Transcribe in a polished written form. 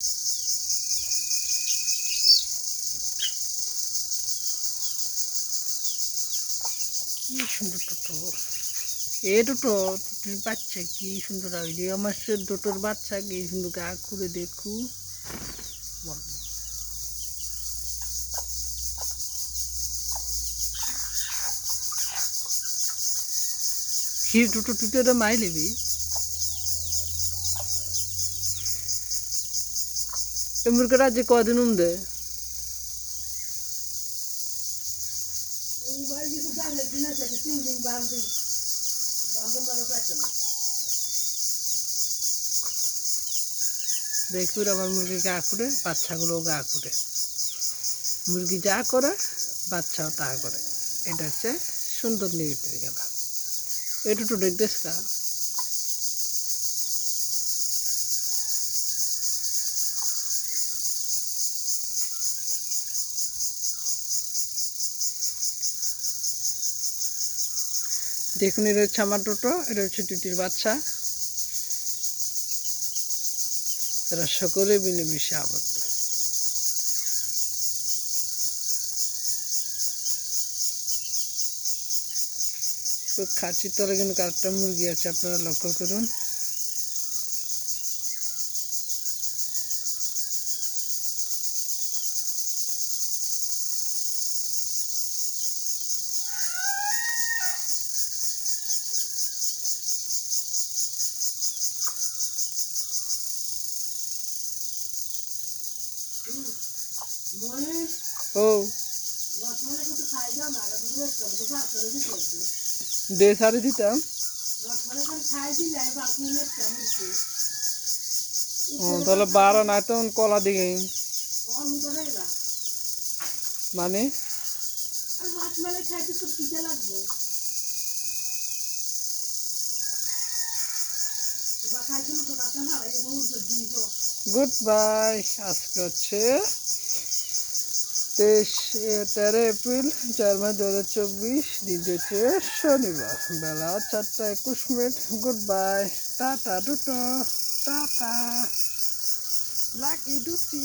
কি সুন্দর টোটো, এ টোটো টুটির বাচ্চা কি সুন্দর আইলি আমার সে টোটোর বাচ্চা কি সুন্দর গা করে দেখু কি টোটো টুটোটা মাই লিবি মুরগিটা যে কদিন দে দেখুন আমার মুরগি গা করে বাচ্চাগুলো গা করে মুরগি যা করে বাচ্চাও তা করে এটা হচ্ছে সুন্দর নিবিড় গেলা এটা তো দেখতেছ কা দেখুন এটা হচ্ছে আমার টোটো এটা হচ্ছে টুটির বাচ্চা তারা সকলে মিলেমিশে আবদ্ধ খাঁচির তলে কিন্তু আরেকটা মুরগি আছে আপনারা লক্ষ্য করুন ও দে সারি দিতাম তাহলে 12 না তো কলা দিকে মানে গুড বাই আজকে হচ্ছে 13 এপ্রিল 4 মাস 2024 দিনটি হচ্ছে শনিবার বেলা 4:21 গুড বাই টাটা টুটো টাটা লাকি ডুটি